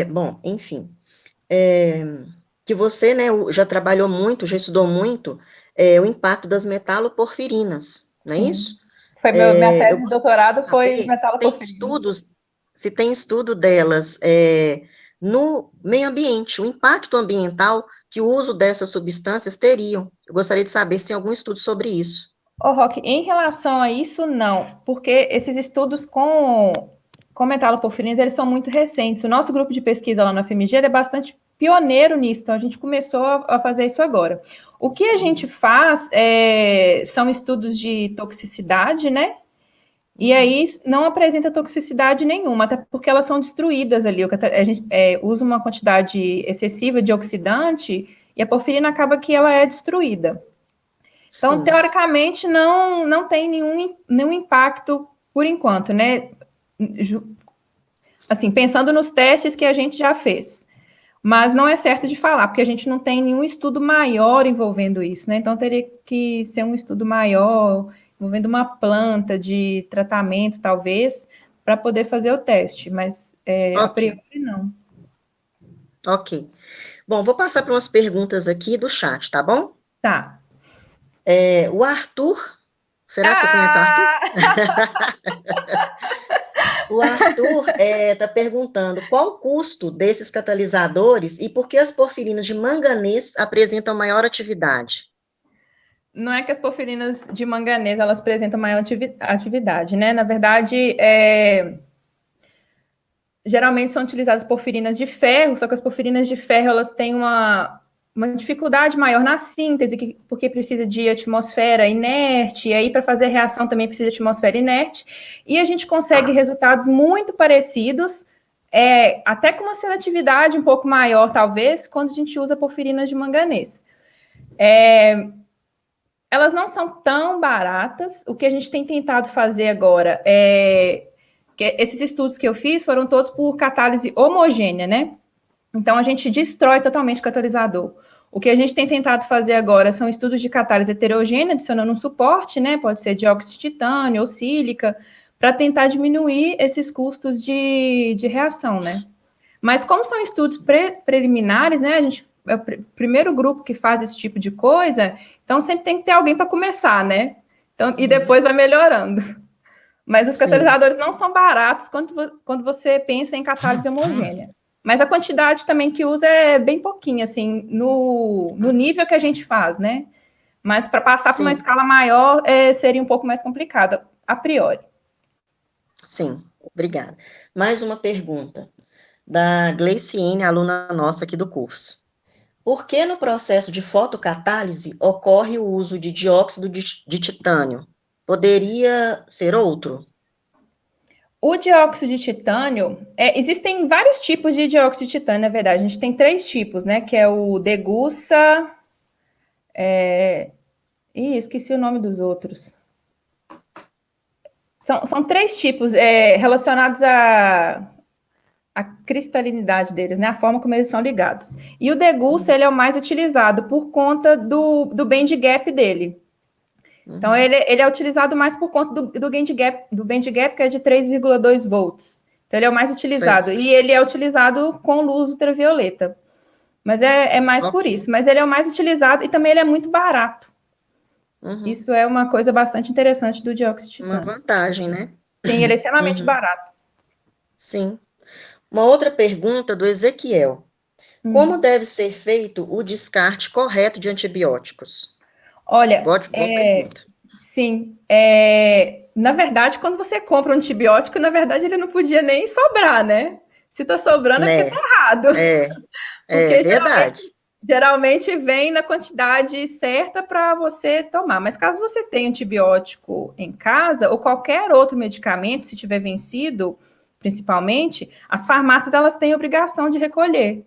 Bom, enfim. É, que você, né, já trabalhou muito, já estudou muito o impacto das metaloporfirinas, não é Sim. isso? Foi minha Eu tese de gostaria de doutorado foi saber metaloporfirina. se tem estudo delas no meio ambiente, o impacto ambiental que o uso dessas substâncias teriam. Eu gostaria de saber se tem algum estudo sobre isso. Ô, Roque, em relação a isso, não, porque esses estudos com metaloporfirinas, eles são muito recentes. O nosso grupo de pesquisa lá na FMG é bastante pioneiro nisso, então a gente começou a fazer isso agora. O que a gente faz são estudos de toxicidade, né? E aí não apresenta toxicidade nenhuma, até porque elas são destruídas ali. A gente usa uma quantidade excessiva de oxidante e a porfirina acaba que ela é destruída. Então, Sim, teoricamente, não tem nenhum impacto por enquanto, né? Assim, pensando nos testes que a gente já fez. Mas não é certo de sim. falar, porque a gente não tem nenhum estudo maior envolvendo isso, né? Então teria que ser um estudo maior, envolvendo uma planta de tratamento, talvez, para poder fazer o teste. Mas a Ok, priori não. ok. Bom, vou passar para umas perguntas aqui do chat, tá bom? Tá. O Arthur, será que você conhece o Arthur? Ah! O Arthur está perguntando qual o custo desses catalisadores e por que as porfirinas de manganês apresentam maior atividade. Não é que as porfirinas de manganês elas apresentam maior atividade, né? Na verdade, geralmente são utilizadas porfirinas de ferro, só que as porfirinas de ferro elas têm uma dificuldade maior na síntese, porque precisa de atmosfera inerte, e aí para fazer a reação também precisa de atmosfera inerte, e a gente consegue resultados muito parecidos, até com uma seletividade um pouco maior, talvez, quando a gente usa porfirinas de manganês. Elas não são tão baratas. O que a gente tem tentado fazer agora que esses estudos que eu fiz foram todos por catálise homogênea, né? Então a gente destrói totalmente o catalisador. O que a gente tem tentado fazer agora são estudos de catálise heterogênea, adicionando um suporte, né? Pode ser dióxido de titânio ou sílica, para tentar diminuir esses custos de reação, né? Mas como são estudos preliminares, né? A gente é o primeiro grupo que faz esse tipo de coisa, então sempre tem que ter alguém para começar, né? Então, e depois vai melhorando. Mas os Sim, catalisadores não são baratos quando você pensa em catálise homogênea. Mas a quantidade também que usa é bem pouquinho, assim, no nível que a gente faz, né? Mas para passar para uma sim, escala maior seria um pouco mais complicado, a priori. sim, obrigada. Mais uma pergunta da Gleiciene, aluna nossa aqui do curso. Por que no processo de fotocatálise ocorre o uso de dióxido de titânio? Poderia ser outro? O dióxido de titânio, existem vários tipos de dióxido de titânio, na verdade. A gente tem três tipos, né? Que é o degussa. Ih, esqueci o nome dos outros. São três tipos relacionados à cristalinidade deles, né? A forma como eles são ligados. E o degussa, ele é o mais utilizado por conta do band gap dele. Então, Uhum. ele é utilizado mais por conta do band gap, que é de 3,2 volts. Então, ele é o mais utilizado. Certo, E ele é utilizado com luz ultravioleta. Mas é mais por ok. isso. Mas ele é o mais utilizado e também ele é muito barato. Uhum. Isso é uma coisa bastante interessante do dióxido de Uma titânio. vantagem, né? Sim, ele é extremamente Uhum. barato. Sim. Uma outra pergunta do Ezequiel. Como Hum. deve ser feito o descarte correto de antibióticos? Olha, Boa pergunta. sim. Na verdade, quando você compra um antibiótico, na verdade, ele não podia nem sobrar, né? Se está sobrando é porque está né? errado. É, é Porque verdade. geralmente vem na quantidade certa para você tomar. Mas caso você tenha antibiótico em casa ou qualquer outro medicamento, se tiver vencido, principalmente, as farmácias elas têm obrigação de recolher.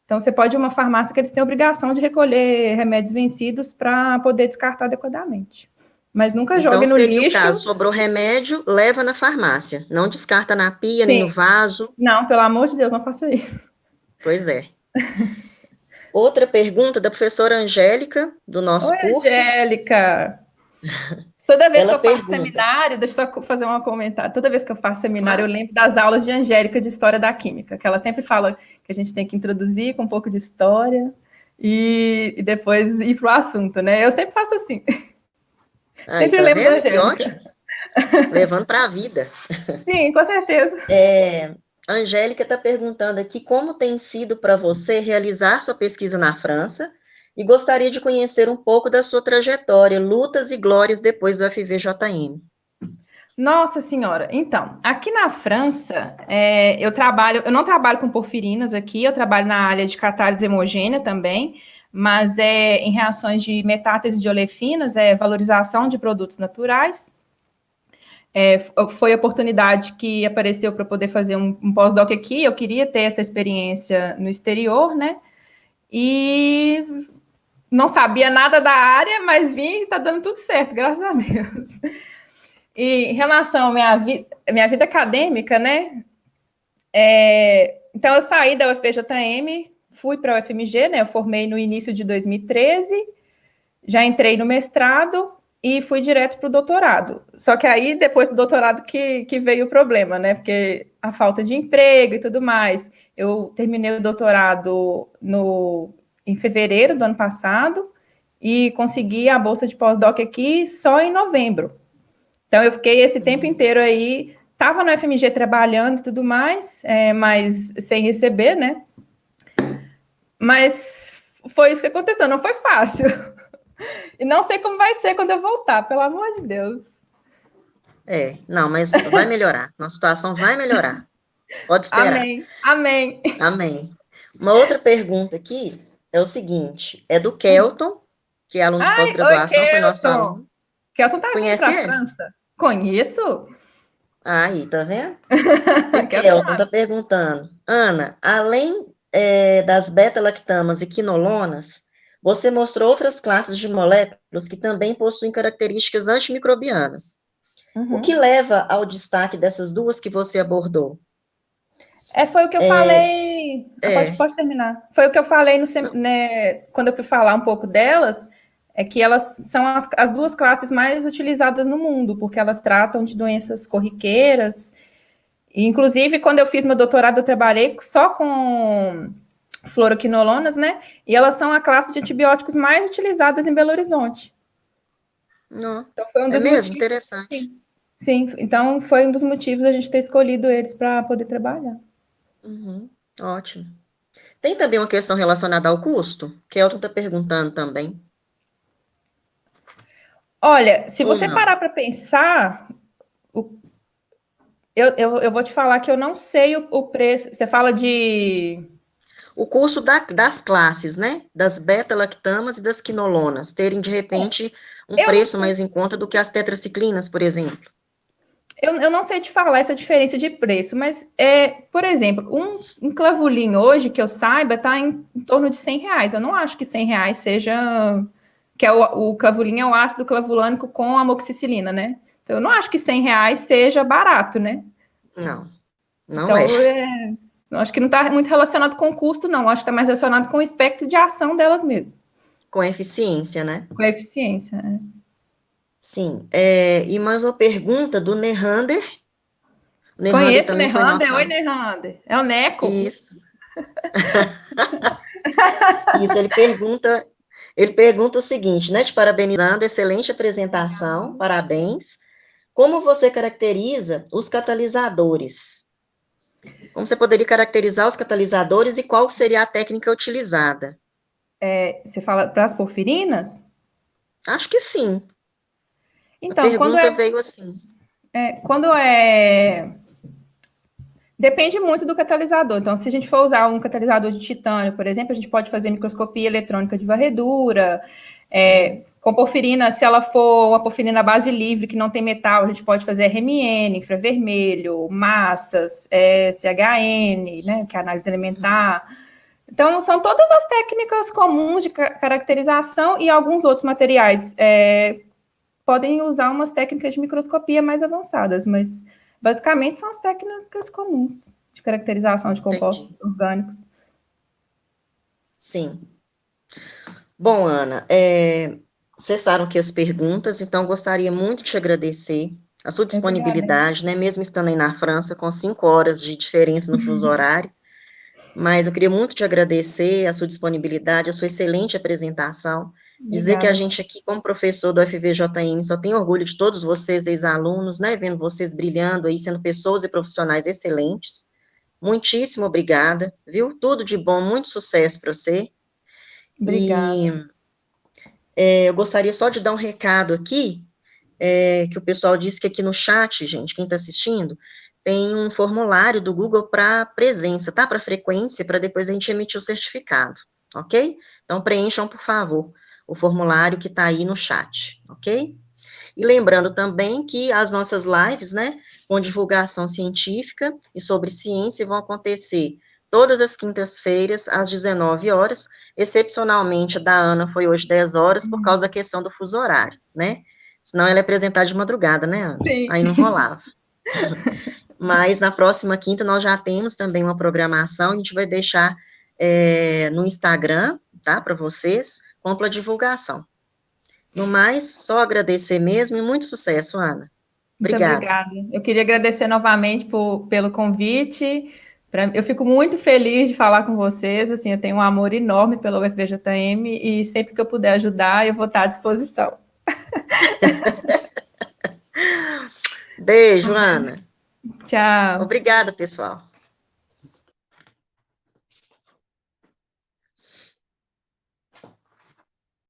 Então, você pode ir a uma farmácia que eles têm obrigação de recolher remédios vencidos para poder descartar adequadamente. Mas nunca Então, jogue no seria o lixo. caso, sobrou remédio, leva na farmácia. Não descarta na pia, nem no Sim. vaso. Não, pelo amor de Deus, não faça isso. Pois é. Outra pergunta da professora Angélica, do nosso Oi, curso. Angélica. Toda vez que Ela eu faço pergunta, seminário, deixa eu só fazer um comentário. Toda vez que eu faço seminário, eu claro, lembro das aulas de Angélica de História da Química, que ela sempre fala que a gente tem que introduzir com um pouco de história e depois ir para o assunto, né? Eu sempre faço assim, aí, sempre tá lembro da vendo? Que Angélica. ótimo. Levando para a vida. Sim, com certeza. A Angélica está perguntando aqui como tem sido para você realizar sua pesquisa na França e gostaria de conhecer um pouco da sua trajetória, lutas e glórias depois do FVJM. Nossa Senhora. Então, aqui na França, eu não trabalho com porfirinas aqui, eu trabalho na área de catálise hemogênea também, mas é em reações de metátese de olefinas, é valorização de produtos naturais. Foi a oportunidade que apareceu para poder fazer um pós-doc aqui. Eu queria ter essa experiência no exterior, né? E não sabia nada da área, mas vim e está dando tudo certo, graças a Deus. E em relação à minha vida acadêmica, né? Então, eu saí da UFJM, fui para a UFMG, né? Eu formei no início de 2013, já entrei no mestrado e fui direto para o doutorado. Só que aí, depois do doutorado, que veio o problema, né? Porque a falta de emprego e tudo mais. Eu terminei o doutorado em fevereiro do ano passado e consegui a bolsa de pós-doc aqui só em novembro. Então, eu fiquei esse tempo inteiro aí, estava no FMG trabalhando e tudo mais, mas sem receber, né? Mas foi isso que aconteceu, não foi fácil. E não sei como vai ser quando eu voltar, pelo amor de Deus. Não, mas vai melhorar. Nossa situação vai melhorar. Pode esperar. Amém, amém. Amém. Uma outra pergunta aqui é o seguinte: é do Kelton, que é aluno de Ai, oi, pós-graduação, foi nosso Kelton. aluno. Kelton tá vindo Conhece para a ele? França? Conheço? Aí, tá vendo? O Kelton Kelton está sabe. perguntando, Ana, além das beta-lactamas e quinolonas, você mostrou outras classes de moléculas que também possuem características antimicrobianas. O que Uhum. leva ao destaque dessas duas que você abordou? Foi o que eu É, falei. é, Pode terminar. Foi o que eu falei não, né, quando eu fui falar um pouco delas, é que elas são as duas classes mais utilizadas no mundo, porque elas tratam de doenças corriqueiras. E, inclusive, quando eu fiz meu doutorado, eu trabalhei só com fluoroquinolonas, né? E elas são a classe de antibióticos mais utilizadas em Belo Horizonte. não, Então, foi um é dos mesmo motivos. interessante. Sim, então foi um dos motivos a gente ter escolhido eles para poder trabalhar. Uhum, ótimo. Tem também uma questão relacionada ao custo? Kelton está perguntando também. Olha, se Ou você não? parar para pensar, eu vou te falar que eu não sei o preço. Você fala de. O curso das classes, né? Das beta-lactamas e das quinolonas, terem, de repente, um Eu não preço sei. mais em conta do que as tetraciclinas, por exemplo. Eu não sei te falar essa diferença de preço, mas, por exemplo, um clavulin hoje, que eu saiba, está em torno de R$ 100. Eu não acho que R$ 100 seja. Que é o clavulin é o ácido clavulânico com amoxicilina, né? Então, eu não acho que R$ 100 seja barato, né? Não, não é. Então, eu acho que não está muito relacionado com o custo, não. Eu acho que está mais relacionado com o espectro de ação delas mesmo, Com eficiência, né? com a eficiência. Né? Sim. E mais uma pergunta do Nehander. O Nehander Conheço o também foi Nerander. Oi, nossa. Nerander. É o Neco? Isso, isso. Ele pergunta o seguinte, né? Te parabenizando, excelente apresentação, parabéns. Como você caracteriza os catalisadores? Como você poderia caracterizar os catalisadores e qual seria a técnica utilizada? Você fala para as porfirinas? Acho que sim. A Então, pergunta veio assim. quando é Depende muito do catalisador. Então, se a gente for usar um catalisador de titânio, por exemplo, a gente pode fazer microscopia eletrônica de varredura. Com porfirina, se ela for uma porfirina base livre, que não tem metal, a gente pode fazer RMN, infravermelho, massas, CHN, né, que é a análise elementar. Então, são todas as técnicas comuns de caracterização e alguns outros materiais podem usar umas técnicas de microscopia mais avançadas, mas basicamente são as técnicas comuns de caracterização de compostos Entendi. orgânicos. Sim. Bom, Ana, cessaram aqui as perguntas, então gostaria muito de te agradecer a sua disponibilidade, né, mesmo estando aí na França, com 5 horas de diferença no fuso horário, mas eu queria muito te agradecer a sua disponibilidade, a sua excelente apresentação, dizer que a gente aqui, como professor do FVJM, só tem orgulho de todos vocês, ex-alunos, né, vendo vocês brilhando aí, sendo pessoas e profissionais excelentes. Muitíssimo obrigada, viu? Tudo de bom, muito sucesso para você. Obrigada. E eu gostaria só de dar um recado aqui, que o pessoal disse que aqui no chat, gente, quem está assistindo, tem um formulário do Google para presença, tá? Para frequência, para depois a gente emitir o certificado, ok? Então, preencham, por favor, o formulário que está aí no chat, ok? E lembrando também que as nossas lives, né, com divulgação científica e sobre ciência vão acontecer todas as quintas-feiras, às 19 horas, excepcionalmente a da Ana foi hoje 10 horas, por causa da questão do fuso horário, né? Senão ela é apresentar de madrugada, né, Ana? Sim. Aí não rolava. Mas na próxima quinta nós já temos também uma programação, a gente vai deixar no Instagram, tá, para vocês, com ampla divulgação. No mais, só agradecer mesmo e muito sucesso, Ana. Muito obrigada. Eu queria agradecer novamente pelo convite. Eu fico muito feliz de falar com vocês. Assim, eu tenho um amor enorme pela UFVJM e sempre que eu puder ajudar, eu vou estar à disposição. Beijo, Ana. Tchau. Obrigada, pessoal.